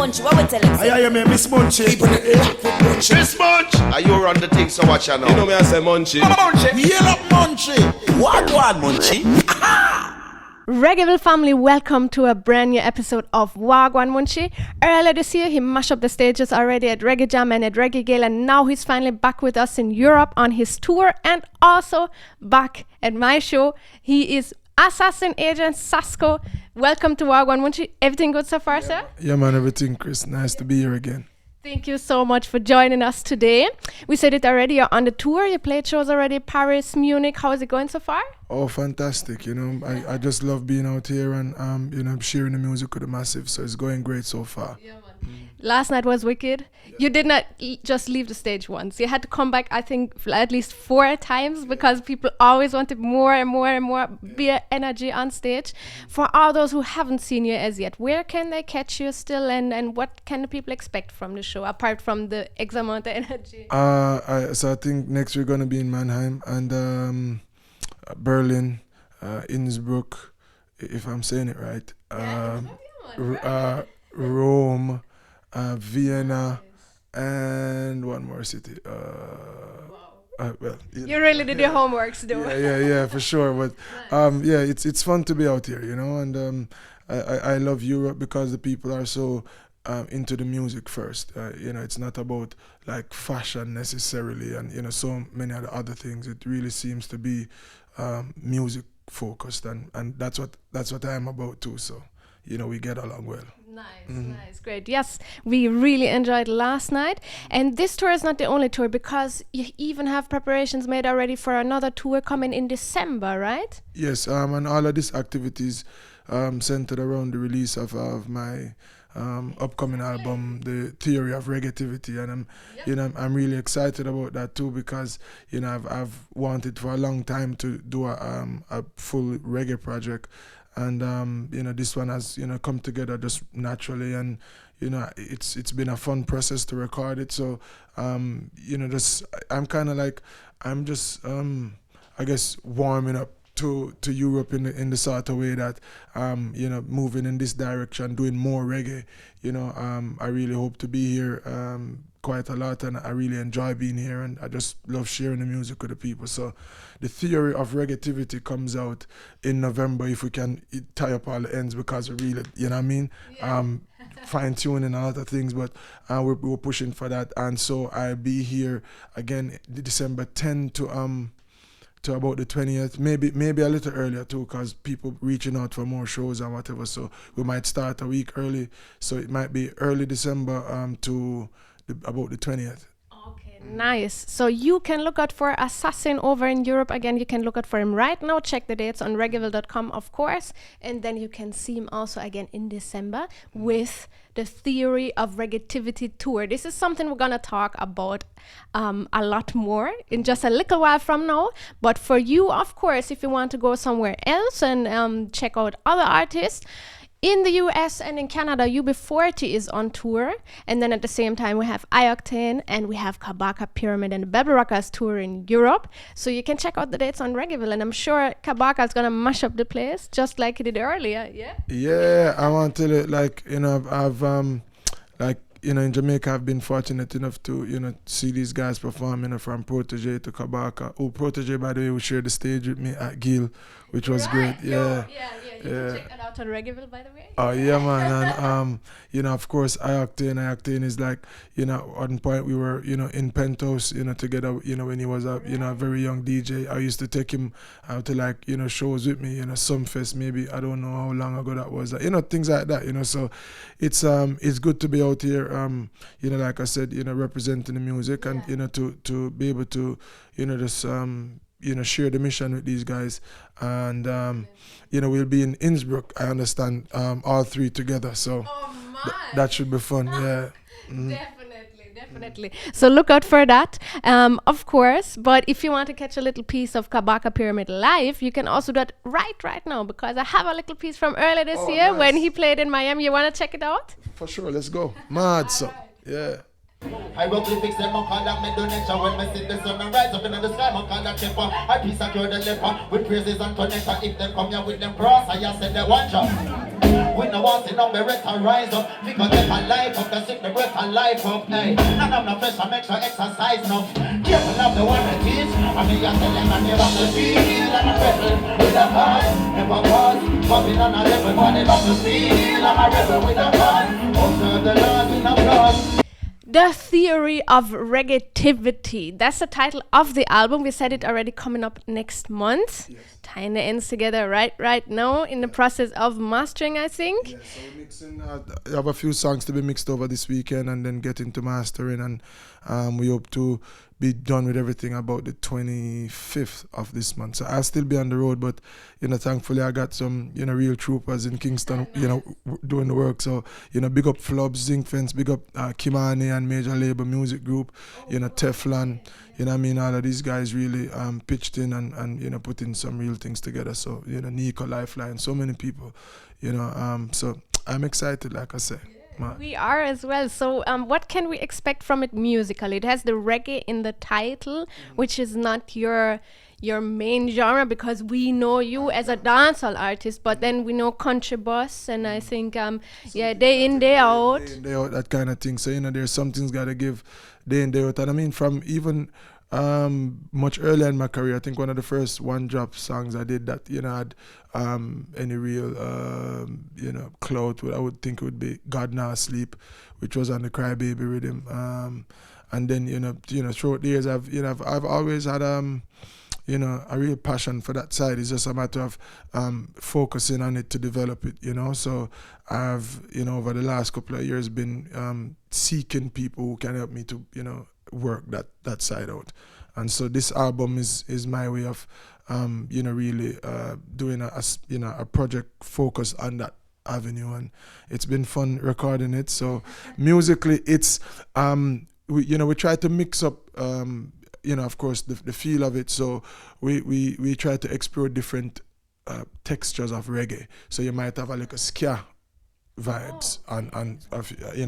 Munchy, what we tell him? I hear me, Miss Munchy. Keeping it locked with Munchy. Miss Munch! Are you run the thing, so watch out now. You know me, I say Munchy. Yell up Munchy. Wha Gwaan Munchy. Reggaeville family, welcome to a brand new episode of Wha Gwaan Munchy. Earlier this year, he mashed up the stages already at Reggae Jam and at Reggaeville, and now he's finally back with us in Europe on his tour and also back at my show. He is Assassin Agent Sasco. Welcome to Wha Gwaan Munchy. Everything good so far, sir? Yeah, man, everything, Chris. Nice to be here again. Thank you so much for joining us today. We said it already, you're on the tour, you played shows already, Paris, Munich. How is it going so far? Oh, fantastic. You know, I just love being out here and, you know, sharing the music with the massive. So it's going great so far. Yeah, man. Last night was wicked. Yeah. You did not just leave the stage once. You had to come back, I think, at least 4 times because people always wanted more and more and more beer energy on stage. For all those who haven't seen you as yet, where can they catch you still and what can the people expect from the show apart from the X amount of energy? So I think next we're going to be in Mannheim and Berlin, Innsbruck, if I'm saying it right, Rome, Vienna, and one more city. Well, you really did your homeworks, though. Yeah, for sure. But yeah, it's fun to be out here, you know. And I love Europe because the people are so into the music first. You know, it's not about like fashion necessarily, and you know, so many other things. It really seems to be music focused, and that's what I'm about too. So, you know, we get along well. Nice, great. Yes, we really enjoyed last night. And this tour is not the only tour because you even have preparations made already for another tour coming in December, right? Yes, and all of these activities centered around the release of my upcoming album, The Theory of Reggaevity, and I'm really excited about that too because you know I've wanted for a long time to do a full reggae project. And you know, this one has come together just naturally, and you know it's been a fun process to record it. So you know, just I'm just I guess warming up to Europe in the sort of way that you know, moving in this direction, doing more reggae. You know, I really hope to be here quite a lot, and I really enjoy being here, and I just love sharing the music with the people. So the Theory of Reggaevity comes out in November if we can tie up all the ends, because we really, you know what I mean, fine tuning a lot of things, but we're pushing for that. And so I'll be here again December 10 to about the 20th, maybe a little earlier too, because people reaching out for more shows and whatever. So we might start a week early, so it might be early December to about the 20th. Okay, nice. So you can look out for Assassin over in Europe. Again, you can look out for him right now. Check the dates on Reggaeville.com, of course. And then you can see him also again in December with the Theory of Reggaevity tour. This is something we're going to talk about a lot more in just a little while from now. But for you, of course, if you want to go somewhere else and check out other artists, in the US and in Canada, UB40 is on tour. And then at the same time, we have I-Octane and we have Kabaka Pyramid and the Bebel Rockers tour in Europe. So you can check out the dates on Reggaeville. And I'm sure Kabaka is going to mash up the place just like he did earlier, yeah? Yeah, I want to tell you, like, you know, I've like, you know, in Jamaica, I've been fortunate enough to, you know, see these guys perform, you know, from Protege to Kabaka. Oh, Protege, by the way, who shared the stage with me at Gill, which was great. Yeah. You can check that out on Reggaeville, by the way. Oh, yeah, man. And, you know, of course, I-Octane is like, you know, at one point we were, you know, in Penthouse, you know, together, you know, when he was a, you know, a very young DJ. I used to take him out to, like, you know, shows with me, you know, Sumfest, maybe, I don't know how long ago that was. You know, things like that, you know. So it's good to be out here, you know, like I said, you know, representing the music and, you know, to be able to, you know, just, you know, share the mission with these guys. And, you know, we'll be in Innsbruck, I understand, all three together. So that should be fun, yeah. Mm-hmm. Definitely. So look out for that, of course. But if you want to catch a little piece of Kabaka Pyramid live, you can also do it right now, because I have a little piece from earlier this year when he played in Miami. You want to check it out? For sure, let's go. Mad, so, yeah. Hieroglyphics them on call that donation. When me see the sun and rise up in the sky, man call that temper. I peace secure the leper with praises and connector. If them come here with them cross, I just said they one shot. We no want to know me rest and rise up. We gon' take a life up, the sick the breath and life up. Hey, none of no fresh, I make sure exercise enough. Careful of the one that teach. I mean, you tell them I never to feel. I'm a rebel with a cause, never was. Popping on a level, but never to feel. I'm a rebel with a cause. Observe the laws in applause. The Theory of Reggaetivity. That's the title of the album. We said it already, coming up next month. Yes. Tying the ends together right now in the process of mastering, I think. Yeah, so we're mixing. I have a few songs to be mixed over this weekend, and then get into mastering, and we hope to be done with everything about the 25th of this month. So I'll still be on the road, but thankfully I got some real troopers in Kingston, doing the work. So big up Flubs, Zinc Fence, big up Kimani and Major Label Music Group, Teflon. All of these guys really pitched in and put in some real things together. So Nico, Lifeline, so many people, so I'm excited, like I say. We are as well. So what can we expect from it musically? It has the reggae in the title, which is not your main genre, because we know you as a dancehall artist, but then we know country boss, and I think day in, day out. Day in, day out, that kind of thing. So there's some things gotta give day in, day out. And I mean, from even much earlier in my career, I think one of the first one drop songs I did that had any real clout, I would think it would be God Now Sleep, which was on the Crybaby rhythm. And then throughout the years I've always had a real passion for that side. It's just a matter of focusing on it to develop it, So I've, over the last couple of years been seeking people who can help me to, work that side out. And so this album is my way of, really doing a project focused on that avenue. And it's been fun recording it. So musically, it's, we try to mix up, of course, the feel of it. So we try to explore different textures of reggae. So you might have a ska vibes on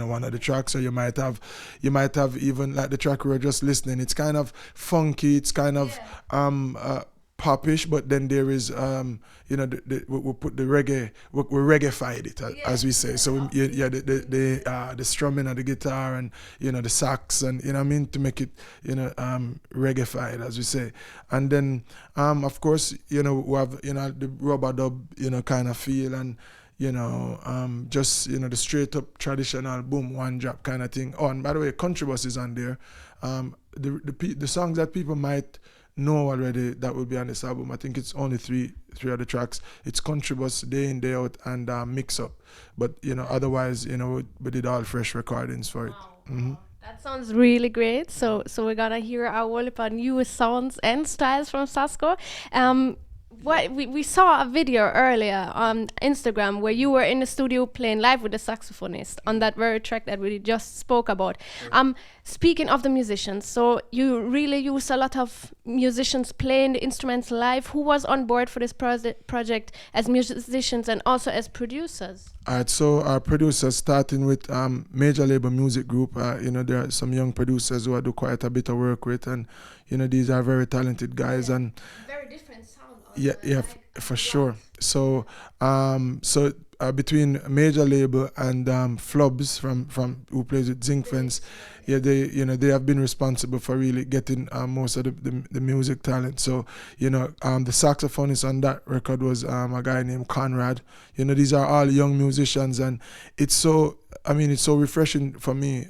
one of the tracks, or you might have even like the track we were just listening. It's kind of funky. It's kind of popish, but then there is we put the reggae, we reggaeified it, as we say. So the strumming of the guitar and the sax and to make it reggaeified, as we say. And then of course we have the rubber dub kind of feel, and just the straight up traditional boom one drop kind of thing. Oh, and by the way, country bus is on there. The songs that people might know already that will be on this album, I think it's only three other tracks. It's country bus, day in, day out, and mix up. But otherwise, we did all fresh recordings for it. Mm-hmm. That sounds really great. So we're gonna hear our whole heap of new sounds and styles from Sasco. We saw a video earlier on Instagram where you were in the studio playing live with the saxophonist on that very track that we just spoke about. Speaking of the musicians, so you really use a lot of musicians playing the instruments live. Who was on board for this project as musicians and also as producers? Alright, so our producers, starting with Major Label Music Group, there are some young producers who I do quite a bit of work with, and these are very talented guys, and very different sound. Yeah, for sure. So, between Major Label and Flubs from who plays with Zinc Fence, they have been responsible for really getting most of the music talent. So, the saxophonist on that record was a guy named Conrad. These are all young musicians, and it's so refreshing for me,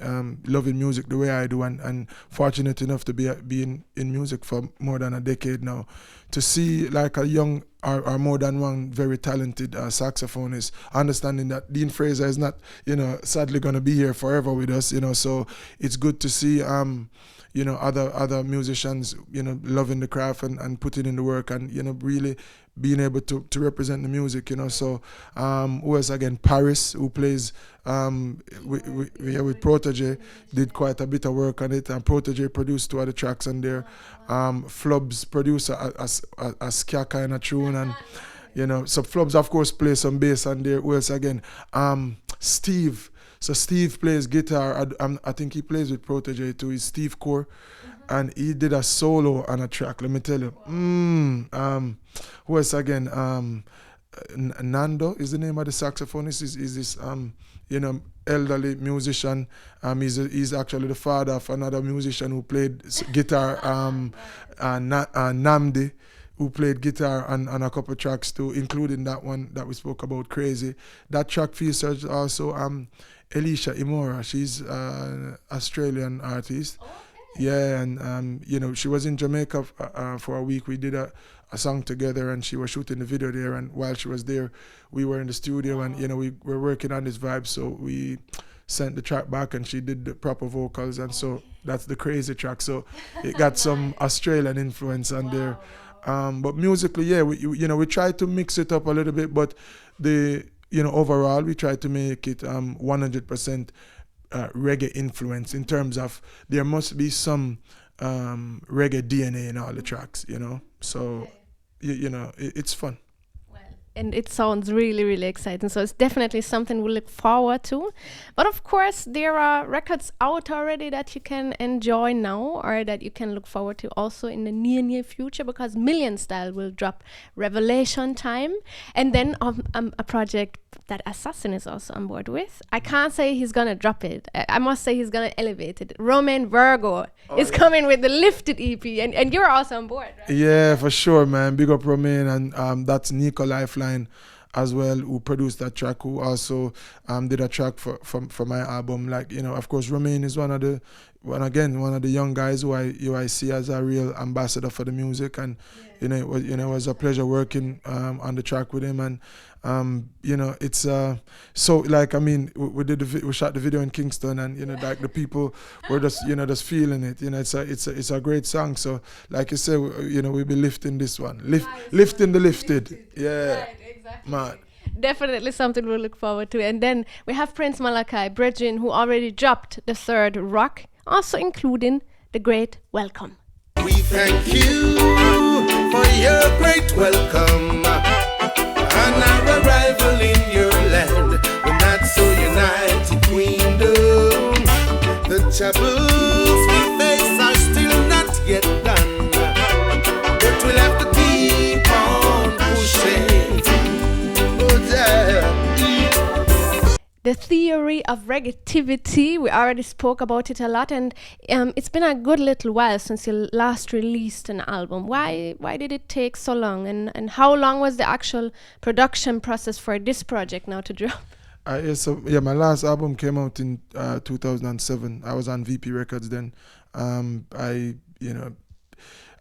loving music the way I do, and fortunate enough to be in music for more than a decade now, to see like a young or more than one very talented saxophonist, understanding that Dean Fraser is not, sadly going to be here forever with us, so it's good to see, other musicians, loving the craft and putting in the work, and, really being able to represent the music, so who else again? Paris, who plays with Protege, did quite a bit of work on it, and Protege produced 2 other tracks on there. Flubs produced a ska kind of tune, and so Flubs of course plays some bass on there. Who else again? Steve. So Steve plays guitar. I think he plays with Protege too. He's Steve Core. And he did a solo on a track, let me tell you. Who else again? Nando is the name of the saxophonist. Is this elderly musician. He's actually the father of another musician who played guitar, Namdi, who played guitar on a couple tracks too, including that one that we spoke about, Crazy. That track features also Elisha Imora. She's an Australian artist. Yeah, and she was in Jamaica for a week. We did a song together, and she was shooting the video there. And while she was there, we were in the studio, and we were working on this vibe. So we sent the track back, and she did the proper vocals, and so that's the Crazy track. So it got some Australian influence on there. But musically, yeah, we tried to mix it up a little bit, but overall we tried to make it 100%. Reggae influence in terms of there must be some reggae DNA in all the tracks, so it's fun. And it sounds really, really exciting. So it's definitely something we look forward to. But of course, there are records out already that you can enjoy now, or that you can look forward to also in the near future, because Million Style will drop Revelation Time. And then a project that Assassin is also on board with. I can't say he's going to drop it. I must say he's going to elevate it. Romain Virgo is coming with the Lifted EP, and you're also on board, right? Yeah, for sure, man. Big up Romain, and that's Nico Lifeline as well, who produced that track, who also did a track for my album. Like, of course, Romain is one of the young guys who I see as a real ambassador for the music, and it was a pleasure working on the track with him, and it's so like, I mean, we shot the video in Kingston, and like the people were just feeling it. It's a great song. So like you say, we'll be lifting this one, lifting the lifted. Yeah, right, exactly. Man. Definitely something we'll look forward to. And then we have Prince Malachi Bridgin, who already dropped the third rock, also including the Great Welcome. We thank you for your great welcome and our arrival in your land, the not so united queendom. The troubles we face are still not yet done, but we'll have to keep on pushing. The theory of Reggaeville, we already spoke about it a lot, and it's been a good little while since you last released an album. Why did it take so long, and how long was the actual production process for this project now to drop? My last album came out in 2007. I was on VP Records then. I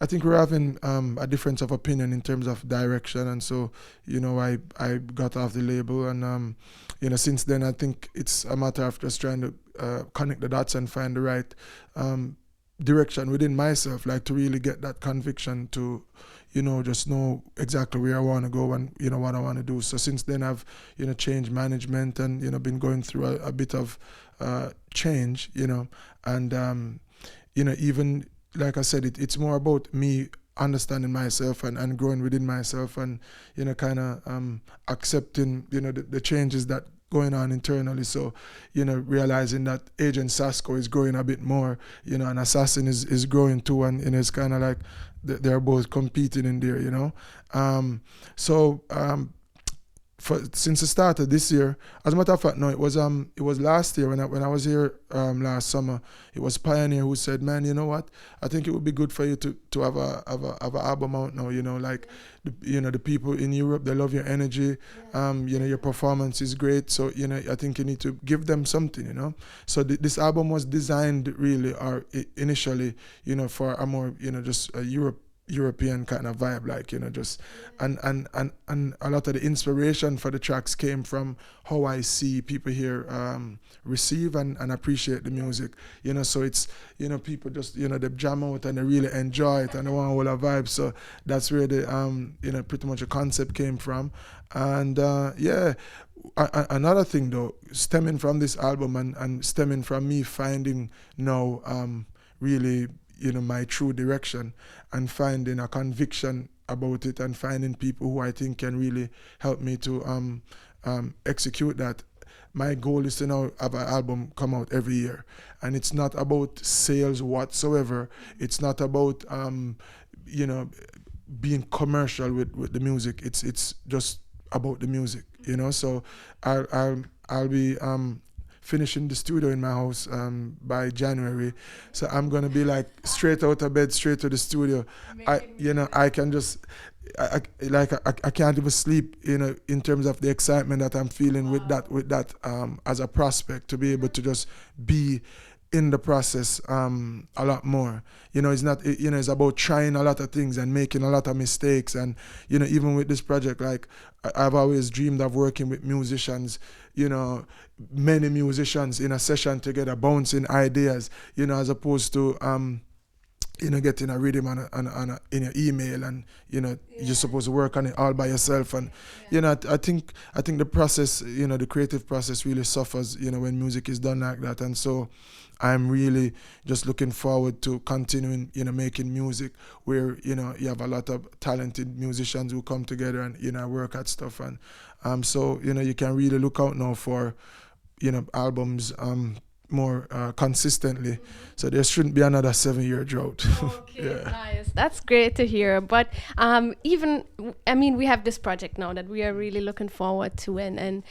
think we're having a difference of opinion in terms of direction, and so I got off the label, and since then I think it's a matter of just trying to connect the dots and find the right direction within myself, like to really get that conviction to just know exactly where I want to go and what I want to do. So since then I've changed management and been going through a bit of change, and even like I said, it's more about me understanding myself and growing within myself, and kind of accepting the changes that going on internally. So realizing that Agent Sasco is growing a bit more, and Assassin is growing too, and it's kind of like they're both competing in there, since the start of this year, as a matter of fact, no, it was last year when I was here last summer. It was Pioneer who said, "Man, you know what? I think it would be good for you to have a album out now. Like the people in Europe, they love your energy. Your performance is great. So I think you need to give them something. So this album was designed really, or initially, for a more just a European kind of vibe, like and a lot of the inspiration for the tracks came from how I see people here receive and appreciate the music, so it's people just they jam out and they really enjoy it and they want all a vibe. So that's where the pretty much a concept came from. And another thing though, stemming from this album and stemming from me finding now really my true direction and finding a conviction about it and finding people who I think can really help me to execute that. My goal is to now have an album come out every year, and it's not about sales whatsoever. It's not about being commercial with the music. It's just about the music, you know. So I'll be finishing the studio in my house by January. So I'm gonna be like straight out of bed, straight to the studio. I can just I can't even sleep, you know, in terms of the excitement that I'm feeling with that as a prospect, to be able to just be in the process a lot more. You know, it's about trying a lot of things and making a lot of mistakes. And, you know, even with this project, like I've always dreamed of working with musicians, you know, many musicians in a session together, bouncing ideas, you know, as opposed to you know, getting a rhythm in your email, and, you know, you're supposed to work on it all by yourself. And, you know, I think the process, you know, the creative process really suffers, you know, when music is done like that. And so I'm really just looking forward to continuing, you know, making music where, you know, you have a lot of talented musicians who come together and, you know, work at stuff. And so, you know, you can really look out now for, you know, albums more consistently. So there shouldn't be another 7-year drought. Okay, nice. That's great to hear. But even, I mean, we have this project now that we are really looking forward to, and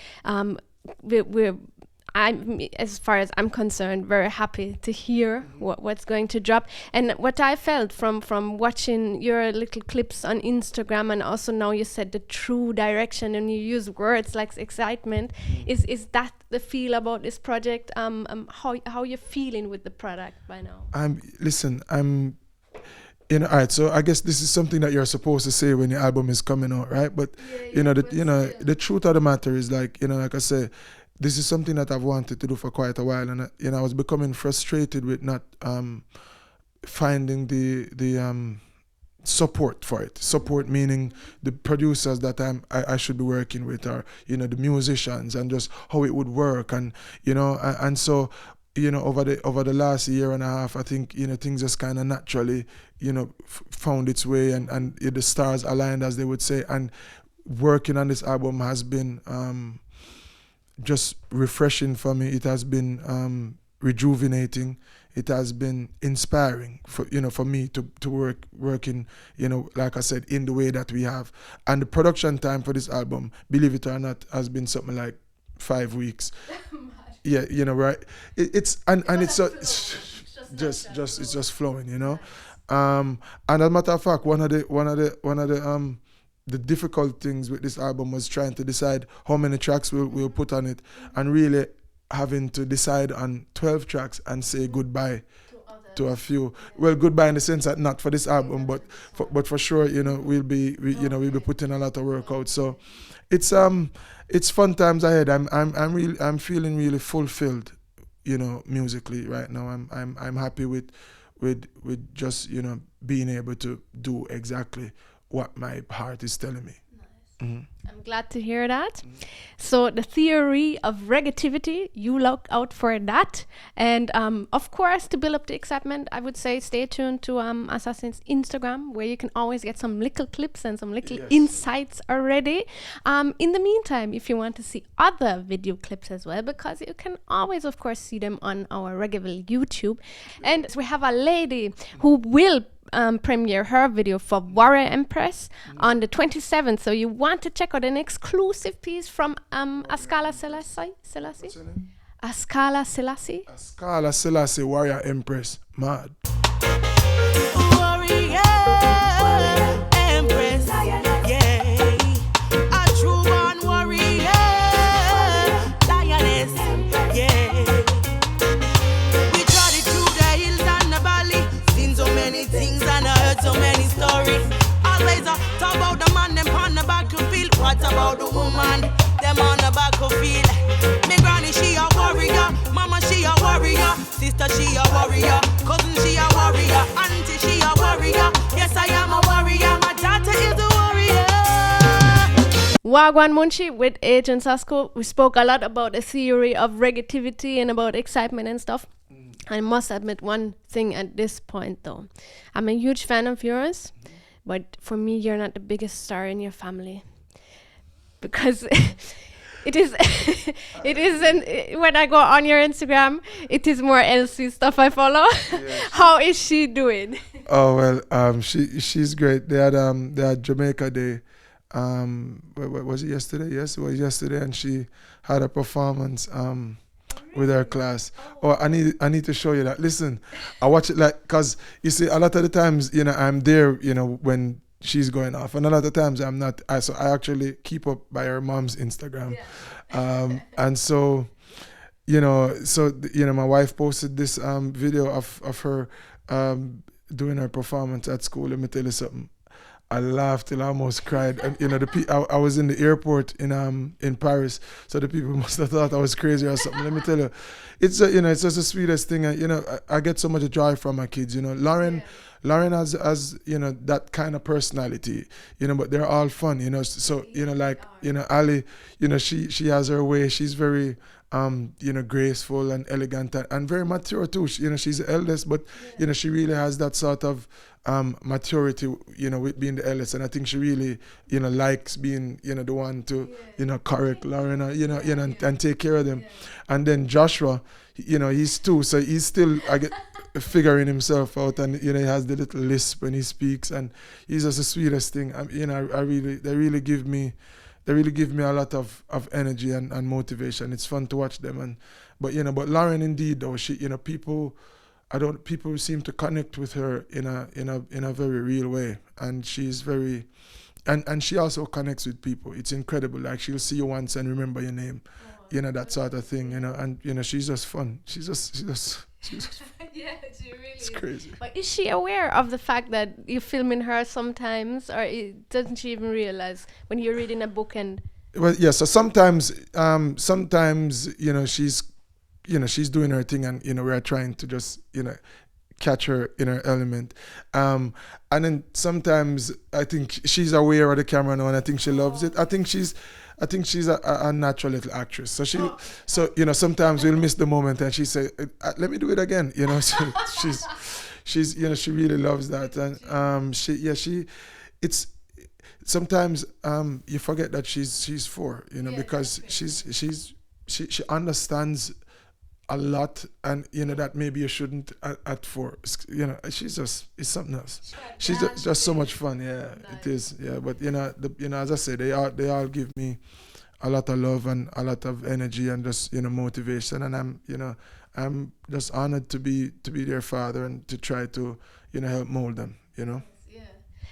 I'm, as far as I'm concerned, very happy to hear what's going to drop. And what I felt from watching your little clips on Instagram, and also now you said the true direction and you use words like excitement, is that the feel about this project? How you feeling with the product by now? You know, all right, so I guess this is something that you're supposed to say when your album is coming out, right? But the truth of the matter is, like, you know, like I say, this is something that I've wanted to do for quite a while, and you know, I was becoming frustrated with not finding the support for it. Support meaning the producers that I should be working with, or, you know, the musicians, and just how it would work, and, you know, and so, you know, over the last year and a half, I think, you know, things just kind of naturally, you know, found its way, and the stars aligned, as they would say. And working on this album has been just refreshing for me. It has been rejuvenating. It has been inspiring for me to work in, you know, like I said, in the way that we have. And the production time for this album, believe it or not, has been something like 5 weeks. Yeah, you know, right? It's just flowing, you know. And as a matter of fact, one of the difficult things with this album was trying to decide how many tracks we'll put on it, and really having to decide on 12 tracks and say goodbye to a few. Well, goodbye in the sense that not for this album, but for sure, you know, we'll be putting a lot of work out. So it's fun times ahead. I'm feeling really fulfilled, you know, musically right now. I'm happy with just, you know, being able to do exactly what my heart is telling me. Nice. I'm glad to hear that. So the theory of Reggaeville, you look out for that. And of course, to build up the excitement, I would say stay tuned to Assassin's Instagram, where you can always get some little clips and some little insights already. In the meantime, if you want to see other video clips as well, because you can always, of course, see them on our Reggaeville YouTube. And we have a lady who will premiere her video for Warrior Empress on the 27th. So you want to check out an exclusive piece from Askala Selassie? What's her name? Askala Selassie? Askala Selassie, Warrior Empress. Mad. Warrior Empress. Yeah. A true born warrior. Lioness. Yeah. We trod it through the hills and the valley. Seen so many things and I heard so many stories. Always talk about the man, them on the battlefield. What about the woman, them on the battlefield? Me granny, she a warrior. Mama, she a warrior. Sister, she a warrior. Cousin, she a warrior. Auntie, she a warrior. Yes, I am a warrior. My daughter is a warrior. Wha Gwaan Munchy with Agent Sasco. We spoke a lot about the theory of Reggaeville and about excitement and stuff. I must admit one thing at this point, though. I'm a huge fan of yours, but for me, you're not the biggest star in your family. Because it is, when I go on your Instagram, it is more Elsie stuff I follow. Yes. How is she doing? Oh, well, she's great. They had Jamaica Day was it yesterday? Yes, it was yesterday, and she had a performance with her class. Oh, I need to show you that. Listen, I watch it like, cause you see, a lot of the times, I'm there, when she's going off, and a lot of times I'm not. So I actually keep up by her mom's Instagram, and so. My wife posted this video of her doing her performance at school. Let me tell you something. I laughed till I almost cried. And, I was in the airport in Paris, so the people must have thought I was crazy or something. Let me tell you, it's it's just the sweetest thing. I get so much joy from my kids. Lauren has that kind of personality. But they're all fun. So Ali, she has her way. She's very graceful and elegant and very mature too. She's the eldest, but she really has that sort of maturity, with being the eldest, and I think she really, likes being, the one to, correct Lauren, and take care of them. And then Joshua, he's 2, so he's still figuring himself out, and he has the little lisp when he speaks, and he's just the sweetest thing. They really give me a lot of energy and motivation. It's fun to watch them, but Lauren, indeed, though, she, people seem to connect with her in a very real way, and she's very, and she also connects with people. It's incredible. Like, she'll see you once and remember your name, that sort of thing, and she's just fun. She's just Yeah, she really it's crazy. But is she aware of the fact that you're filming her sometimes, or doesn't she even realize when you're reading a book and? Well, yeah. So sometimes, she's doing her thing, and we're trying to just catch her in her element, and then sometimes I think she's aware of the camera now, and I think she loves it. I think she's a natural little actress. So sometimes we'll miss the moment, and she say, "Let me do it again." So she's she really loves that, and it's sometimes you forget that she's 4, because she understands a lot, and that maybe you shouldn't at 4. She's just, it's something else. She's just so much fun. Yeah, nice. It is. Yeah, but as I say, they all give me a lot of love and a lot of energy and just motivation, and I'm just honored to be their father and to try to help mold them.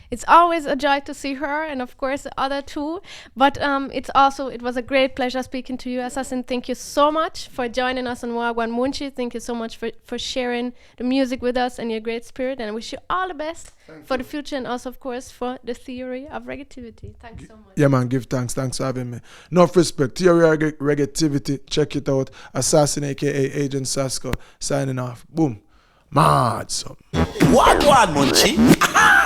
It's always a joy to see her, and of course the other 2. But it was a great pleasure speaking to you, Assassin. Thank you so much for joining us on Wha Gwaan Munchy. Thank you so much for sharing the music with us and your great spirit. And I wish you all the best for the future, and also, of course, for the theory of Reggaevity. Thanks so much. Yeah, man. Give thanks. Thanks for having me. Enough respect. Theory of Reggaevity. Check it out. Assassin, aka Agent Sasco. Signing off. Boom. Mad. Wha Gwaan Munchy.